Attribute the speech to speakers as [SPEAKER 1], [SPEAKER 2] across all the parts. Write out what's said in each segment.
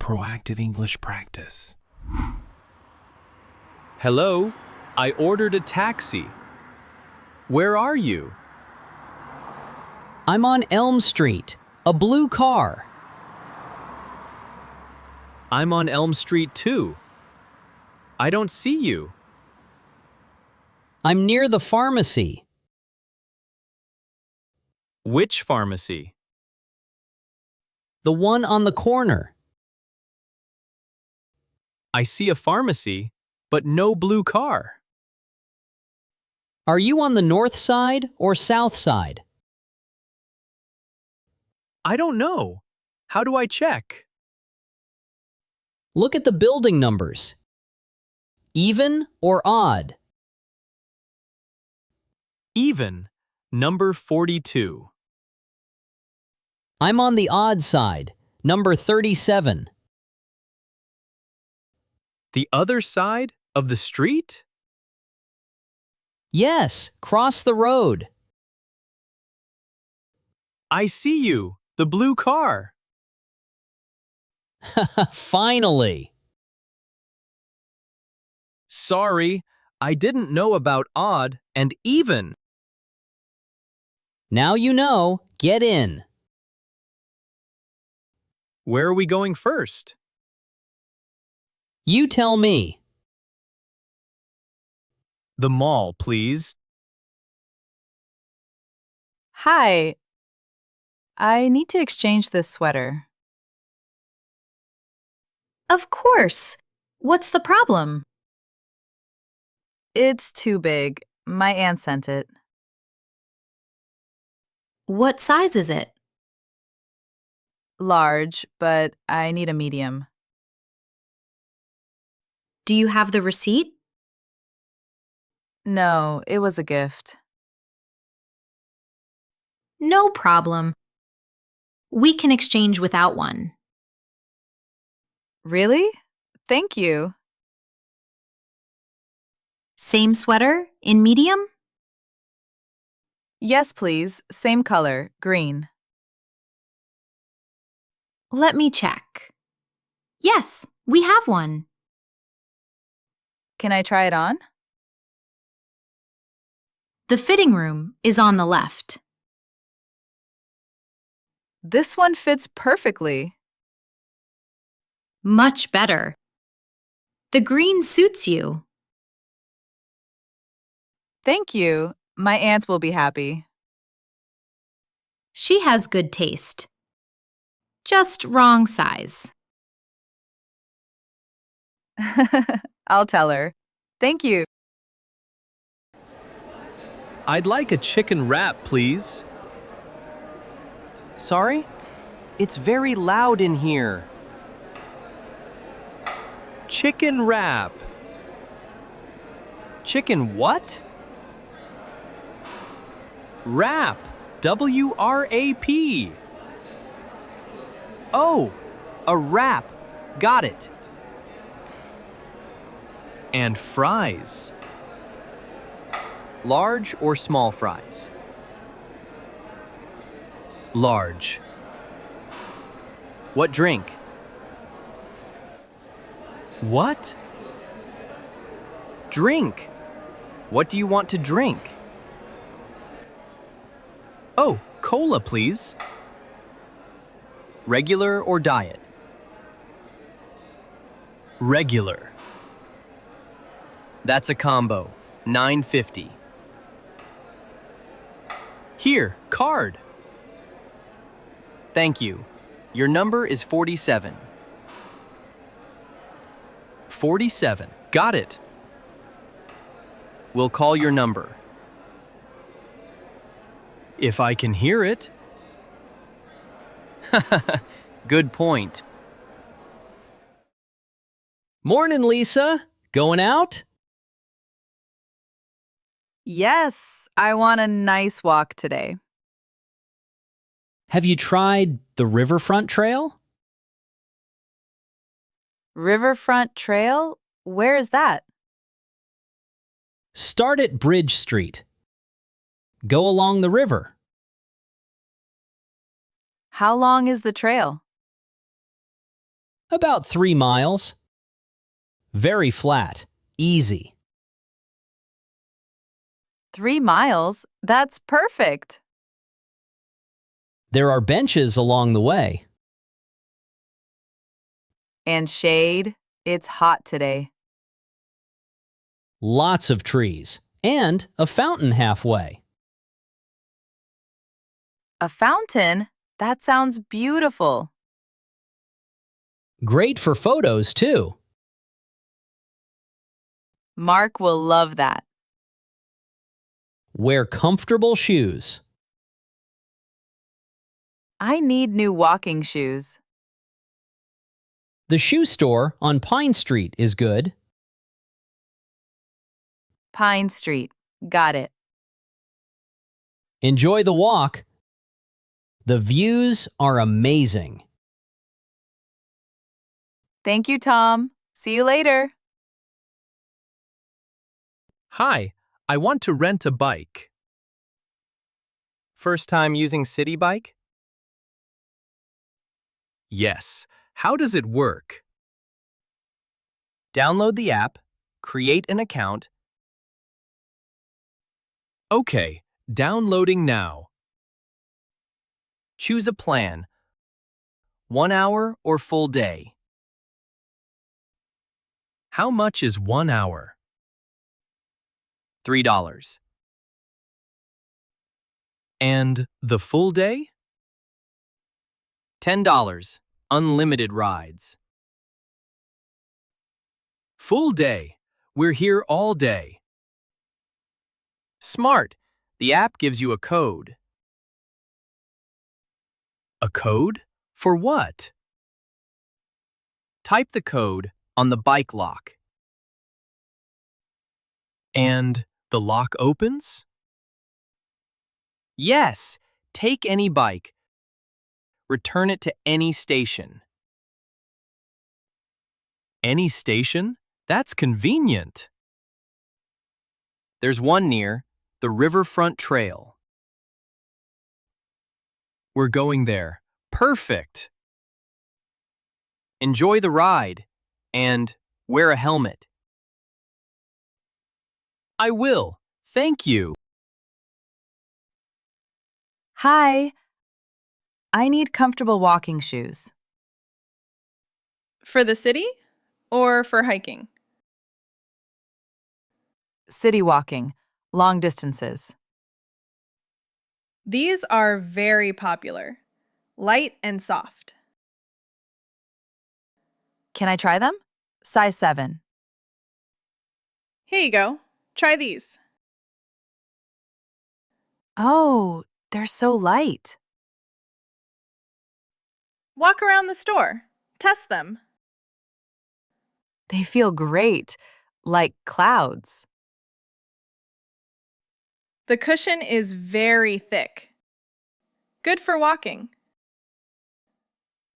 [SPEAKER 1] proactive English practice.
[SPEAKER 2] Hello, I ordered a taxi. Where are you?
[SPEAKER 3] I'm on Elm Street. A blue car.
[SPEAKER 2] I'm on Elm Street too. I don't see you.
[SPEAKER 3] I'm near the pharmacy.
[SPEAKER 2] Which pharmacy?
[SPEAKER 3] The one on the corner.
[SPEAKER 2] I see a pharmacy, but no blue car.
[SPEAKER 3] Are you on the north side or south side?
[SPEAKER 2] I don't know. How do I check?
[SPEAKER 3] Look at the building numbers. Even or odd?
[SPEAKER 2] Even, number 42.
[SPEAKER 3] I'm on the odd side, number 37.
[SPEAKER 2] The other side of the street?
[SPEAKER 3] Yes, cross the road.
[SPEAKER 2] I see you, the blue car.
[SPEAKER 3] Finally.
[SPEAKER 2] Sorry, I didn't know about odd and even.
[SPEAKER 3] Now you know, get in.
[SPEAKER 2] Where are we going first?
[SPEAKER 3] You tell me.
[SPEAKER 2] The mall, please.
[SPEAKER 4] Hi. I need to exchange this sweater.
[SPEAKER 5] Of course. What's the problem?
[SPEAKER 4] It's too big. My aunt sent it.
[SPEAKER 5] What size is it?
[SPEAKER 4] Large, but I need a medium.
[SPEAKER 5] Do you have the receipt?
[SPEAKER 4] No, it was a gift.
[SPEAKER 5] No problem. We can exchange without one.
[SPEAKER 4] Really? Thank you.
[SPEAKER 5] Same sweater in medium?
[SPEAKER 4] Yes, please. Same color, green.
[SPEAKER 5] Let me check. Yes, we have one.
[SPEAKER 4] Can I try it on?
[SPEAKER 5] The fitting room is on the left.
[SPEAKER 4] This one fits perfectly.
[SPEAKER 5] Much better. The green suits you.
[SPEAKER 4] Thank you. My aunt will be happy.
[SPEAKER 5] She has good taste. Just wrong size.
[SPEAKER 4] I'll tell her. Thank you.
[SPEAKER 2] I'd like a chicken wrap, please.
[SPEAKER 6] Sorry? It's very loud in here.
[SPEAKER 2] Chicken wrap.
[SPEAKER 6] Chicken what?
[SPEAKER 2] Wrap. W-R-A-P.
[SPEAKER 6] Oh, a wrap. Got it.
[SPEAKER 2] And fries.
[SPEAKER 6] Large or small fries? Large. What drink?
[SPEAKER 2] What?
[SPEAKER 6] Drink. What do you want to drink?
[SPEAKER 2] Oh, cola, please.
[SPEAKER 6] Regular or diet?
[SPEAKER 2] Regular.
[SPEAKER 6] That's a combo. $9.50.
[SPEAKER 2] Here, card.
[SPEAKER 6] Thank you. Your number is 47.
[SPEAKER 2] 47. Got it.
[SPEAKER 6] We'll call your number.
[SPEAKER 2] If I can hear it.
[SPEAKER 6] Good point.
[SPEAKER 3] Morning, Lisa. Going out?
[SPEAKER 4] Yes, I want a nice walk today.
[SPEAKER 3] Have you tried the Riverfront Trail?
[SPEAKER 4] Riverfront Trail? Where is that?
[SPEAKER 3] Start at Bridge Street. Go along the river.
[SPEAKER 4] How long is the trail?
[SPEAKER 3] About 3 miles. Very flat. Easy.
[SPEAKER 4] 3 miles? That's perfect.
[SPEAKER 3] There are benches along the way.
[SPEAKER 4] And shade. It's hot today.
[SPEAKER 3] Lots of trees. And a fountain halfway.
[SPEAKER 4] A fountain? That sounds beautiful.
[SPEAKER 3] Great for photos, too.
[SPEAKER 4] Mark will love that.
[SPEAKER 3] Wear comfortable shoes.
[SPEAKER 4] I need new walking shoes.
[SPEAKER 3] The shoe store on Pine Street is good.
[SPEAKER 4] Pine Street. Got it.
[SPEAKER 3] Enjoy the walk. The views are amazing.
[SPEAKER 4] Thank you, Tom. See you later.
[SPEAKER 2] Hi, I want to rent a bike.
[SPEAKER 6] First time using City Bike?
[SPEAKER 2] Yes. How does it work?
[SPEAKER 6] Download the app, create an account.
[SPEAKER 2] Okay, downloading now.
[SPEAKER 6] Choose a plan. 1 hour or full day.
[SPEAKER 2] How much is 1 hour?
[SPEAKER 6] $3.
[SPEAKER 2] And the full day?
[SPEAKER 6] $10. Unlimited rides.
[SPEAKER 2] Full day. We're here all day.
[SPEAKER 6] Smart. The app gives you a code.
[SPEAKER 2] A code? For what?
[SPEAKER 6] Type the code on the bike lock.
[SPEAKER 2] And the lock opens?
[SPEAKER 6] Yes, take any bike. Return it to any station.
[SPEAKER 2] Any station? That's convenient.
[SPEAKER 6] There's one near the Riverfront Trail.
[SPEAKER 2] We're going there. Perfect.
[SPEAKER 6] Enjoy the ride and wear a helmet.
[SPEAKER 2] I will. Thank you.
[SPEAKER 4] Hi. I need comfortable walking shoes.
[SPEAKER 7] For the city or for hiking?
[SPEAKER 4] City walking. Long distances.
[SPEAKER 7] These are very popular. Light and soft.
[SPEAKER 4] Can I try them? Size 7.
[SPEAKER 7] Here you go. Try these.
[SPEAKER 4] Oh, they're so light.
[SPEAKER 7] Walk around the store. Test them.
[SPEAKER 4] They feel great, like clouds.
[SPEAKER 7] The cushion is very thick. Good for walking.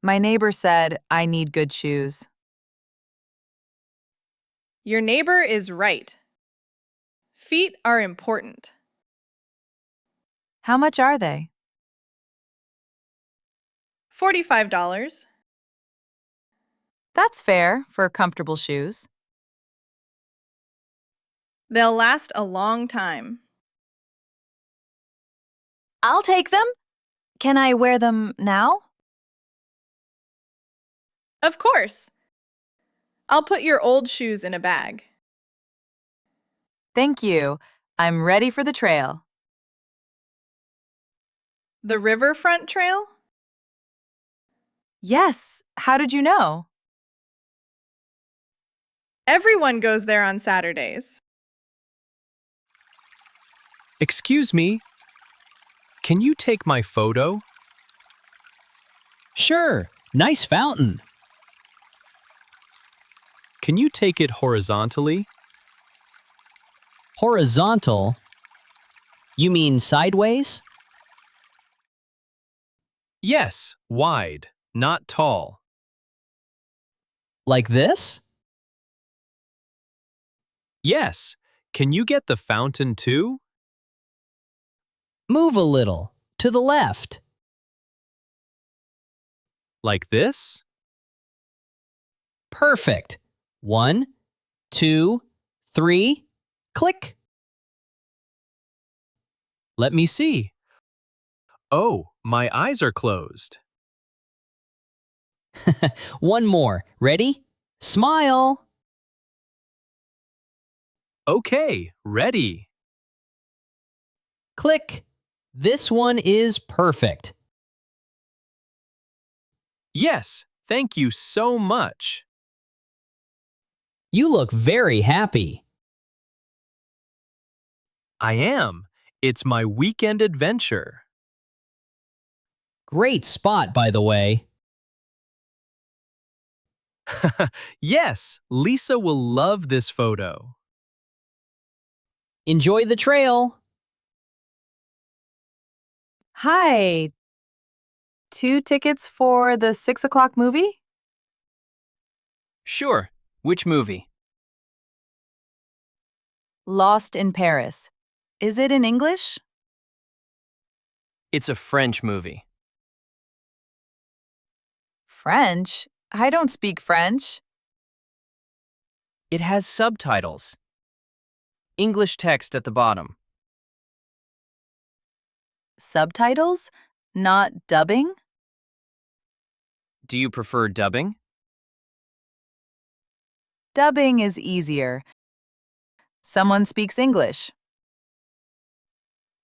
[SPEAKER 4] My neighbor said I need good shoes.
[SPEAKER 7] Your neighbor is right. Feet are important.
[SPEAKER 4] How much are they?
[SPEAKER 7] $45.
[SPEAKER 4] That's fair for comfortable shoes.
[SPEAKER 7] They'll last a long time.
[SPEAKER 4] I'll take them. Can I wear them now?
[SPEAKER 7] Of course. I'll put your old shoes in a bag.
[SPEAKER 4] Thank you. I'm ready for the trail.
[SPEAKER 7] The Riverfront Trail?
[SPEAKER 4] Yes. How did you know?
[SPEAKER 7] Everyone goes there on Saturdays.
[SPEAKER 2] Excuse me. Can you take my photo?
[SPEAKER 3] Sure. Nice fountain.
[SPEAKER 2] Can you take it horizontally?
[SPEAKER 3] Horizontal? You mean sideways?
[SPEAKER 2] Yes, wide, not tall.
[SPEAKER 3] Like this?
[SPEAKER 2] Yes. Can you get the fountain too?
[SPEAKER 3] Move a little. To the left.
[SPEAKER 2] Like this?
[SPEAKER 3] Perfect. 1, 2, 3, click.
[SPEAKER 2] Let me see. Oh, my eyes are closed.
[SPEAKER 3] One more. Ready? Smile.
[SPEAKER 2] Okay, ready.
[SPEAKER 3] Click. This one is perfect.
[SPEAKER 2] Yes, thank you so much.
[SPEAKER 3] You look very happy.
[SPEAKER 2] I am. It's my weekend adventure.
[SPEAKER 3] Great spot, by the way.
[SPEAKER 2] Yes, Lisa will love this photo.
[SPEAKER 3] Enjoy the trail.
[SPEAKER 4] Hi. 2 tickets for the 6 o'clock movie?
[SPEAKER 6] Sure. Which movie?
[SPEAKER 4] Lost in Paris. Is it in English?
[SPEAKER 6] It's a French movie.
[SPEAKER 4] French? I don't speak French.
[SPEAKER 6] It has subtitles. English text at the bottom.
[SPEAKER 4] Subtitles? Not dubbing?
[SPEAKER 6] Do you prefer dubbing?
[SPEAKER 4] Dubbing is easier. Someone speaks English.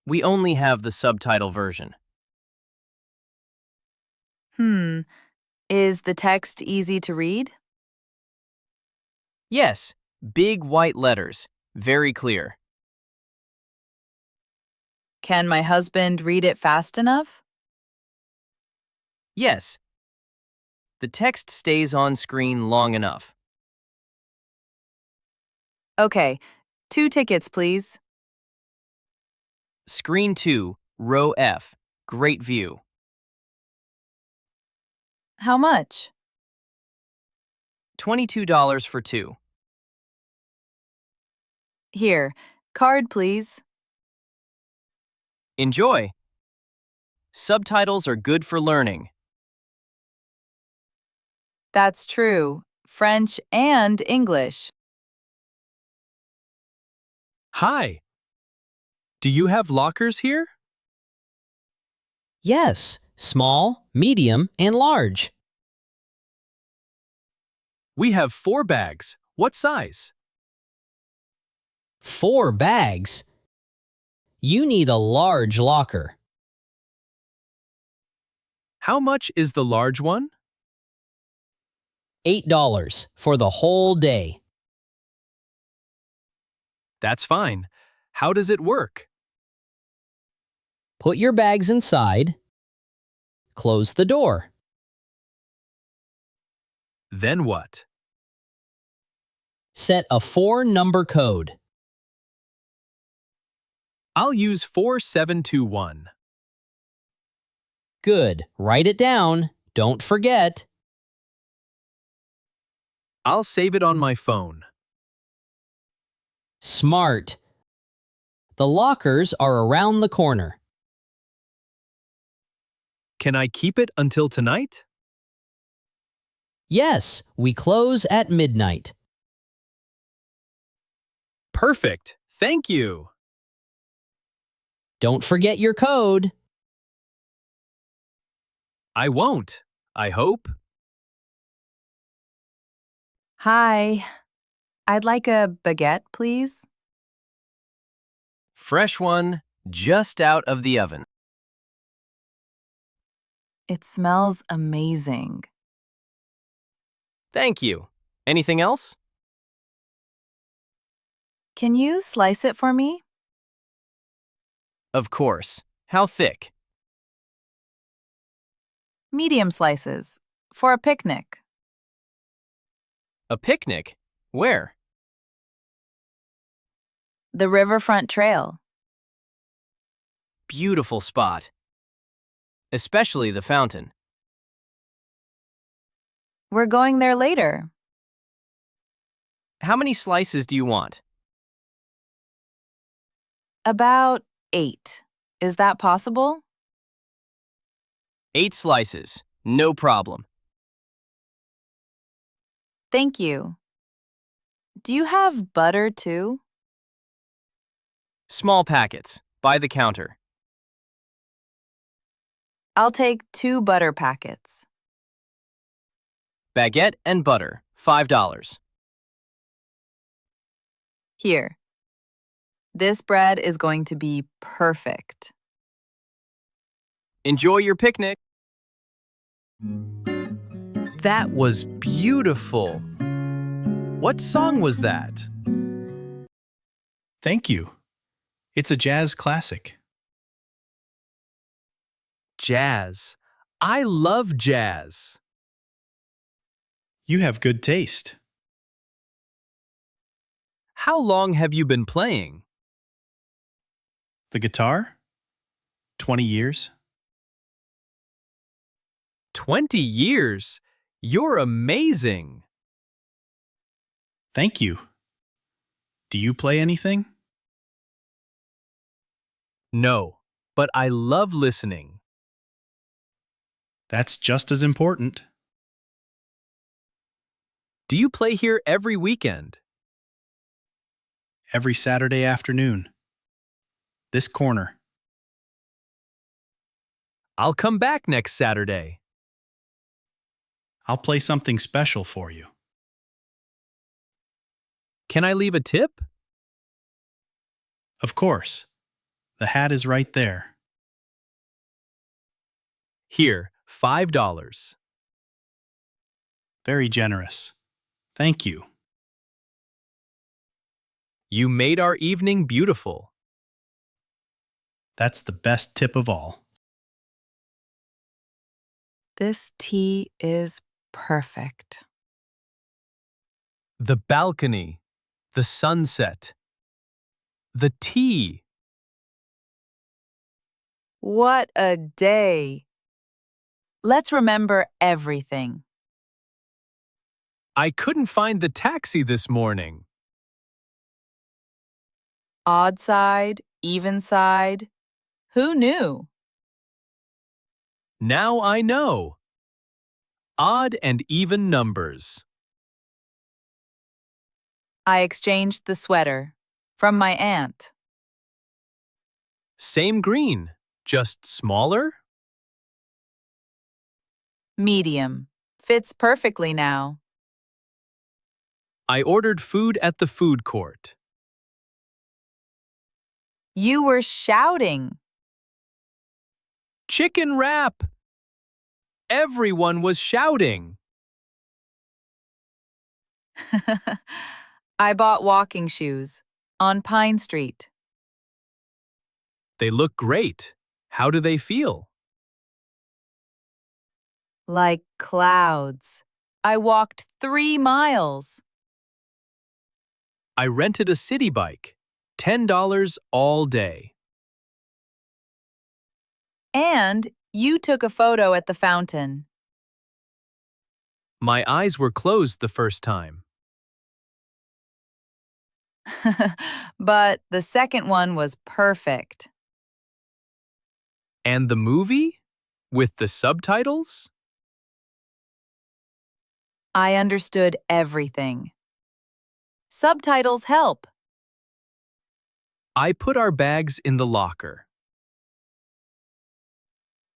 [SPEAKER 6] We only have the subtitle version.
[SPEAKER 4] Is the text easy to read?
[SPEAKER 6] Yes, big white letters, very clear.
[SPEAKER 4] Can my husband read it fast enough?
[SPEAKER 6] Yes, the text stays on screen long enough.
[SPEAKER 4] Okay, 2 tickets, please.
[SPEAKER 6] Screen 2, row F, great view.
[SPEAKER 4] How much?
[SPEAKER 6] $22 for 2.
[SPEAKER 4] Here, card, please.
[SPEAKER 6] Enjoy! Subtitles are good for learning.
[SPEAKER 4] That's true. French and English.
[SPEAKER 2] Hi. Do you have lockers here?
[SPEAKER 3] Yes, small, medium, and large.
[SPEAKER 2] We have 4 bags. What size?
[SPEAKER 3] 4 bags. You need a large locker.
[SPEAKER 2] How much is the large one?
[SPEAKER 3] $8 for the whole day.
[SPEAKER 2] That's fine. How does it work?
[SPEAKER 3] Put your bags inside. Close the door.
[SPEAKER 2] Then what?
[SPEAKER 3] Set a 4-number code.
[SPEAKER 2] I'll use 4721.
[SPEAKER 3] Good. Write it down. Don't forget.
[SPEAKER 2] I'll save it on my phone.
[SPEAKER 3] Smart. The lockers are around the corner.
[SPEAKER 2] Can I keep it until tonight?
[SPEAKER 3] Yes, we close at midnight.
[SPEAKER 2] Perfect. Thank you.
[SPEAKER 3] Don't forget your code.
[SPEAKER 2] I won't. I hope.
[SPEAKER 4] Hi. I'd like a baguette, please.
[SPEAKER 6] Fresh one, just out of the oven.
[SPEAKER 4] It smells amazing.
[SPEAKER 6] Thank you. Anything else?
[SPEAKER 4] Can you slice it for me?
[SPEAKER 6] Of course. How thick?
[SPEAKER 4] Medium slices. For a picnic.
[SPEAKER 6] A picnic? Where?
[SPEAKER 4] The riverfront trail.
[SPEAKER 6] Beautiful spot. Especially the fountain.
[SPEAKER 4] We're going there later.
[SPEAKER 6] How many slices do you want?
[SPEAKER 4] About 8. Is that possible?
[SPEAKER 6] 8 slices. No problem.
[SPEAKER 4] Thank you. Do you have butter too?
[SPEAKER 6] Small packets. By the counter.
[SPEAKER 4] I'll take 2 butter packets.
[SPEAKER 6] Baguette and butter. $5.
[SPEAKER 4] Here. This bread is going to be perfect.
[SPEAKER 6] Enjoy your picnic.
[SPEAKER 2] That was beautiful. What song was that?
[SPEAKER 8] Thank you. It's a jazz classic.
[SPEAKER 2] Jazz. I love jazz.
[SPEAKER 8] You have good taste.
[SPEAKER 2] How long have you been playing?
[SPEAKER 8] The guitar? 20 years.
[SPEAKER 2] 20 years. You're amazing.
[SPEAKER 8] Thank you. Do you play anything?
[SPEAKER 2] No, but I love listening.
[SPEAKER 8] That's just as important.
[SPEAKER 2] Do you play here every weekend?
[SPEAKER 8] Every Saturday afternoon. This corner.
[SPEAKER 2] I'll come back next Saturday.
[SPEAKER 8] I'll play something special for you.
[SPEAKER 2] Can I leave a tip?
[SPEAKER 8] Of course. The hat is right there.
[SPEAKER 2] Here, $5.
[SPEAKER 8] Very generous. Thank you.
[SPEAKER 2] You made our evening beautiful.
[SPEAKER 8] That's the best tip of all.
[SPEAKER 4] This tea is perfect.
[SPEAKER 2] The balcony, the sunset, the tea.
[SPEAKER 4] What a day! Let's remember everything.
[SPEAKER 2] I couldn't find the taxi this morning.
[SPEAKER 4] Odd side, even side. Who knew?
[SPEAKER 2] Now I know. Odd and even numbers.
[SPEAKER 4] I exchanged the sweater from my aunt.
[SPEAKER 2] Same green, just smaller?
[SPEAKER 4] Medium. Fits perfectly now.
[SPEAKER 2] I ordered food at the food court.
[SPEAKER 4] You were shouting.
[SPEAKER 2] Chicken wrap! Everyone was shouting.
[SPEAKER 4] I bought walking shoes on Pine Street.
[SPEAKER 2] They look great. How do they feel?
[SPEAKER 4] Like clouds. I walked 3 miles.
[SPEAKER 2] I rented a city bike. $10 all day.
[SPEAKER 4] And you took a photo at the fountain.
[SPEAKER 2] My eyes were closed the first time.
[SPEAKER 4] But the second one was perfect.
[SPEAKER 2] And the movie? With the subtitles?
[SPEAKER 4] I understood everything. Subtitles help.
[SPEAKER 2] I put our bags in the locker.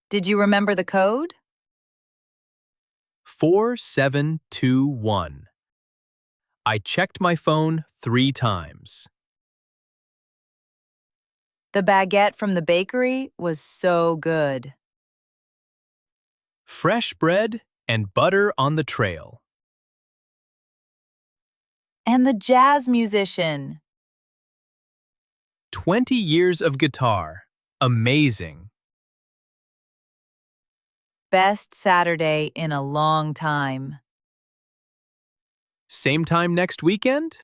[SPEAKER 4] Did you remember the code?
[SPEAKER 2] 4721. I checked my phone 3 times.
[SPEAKER 4] The baguette from the bakery was so good.
[SPEAKER 2] Fresh bread and butter on the trail.
[SPEAKER 4] And the jazz musician.
[SPEAKER 2] 20 years of guitar. Amazing.
[SPEAKER 4] Best Saturday in a long time.
[SPEAKER 2] Same time next weekend?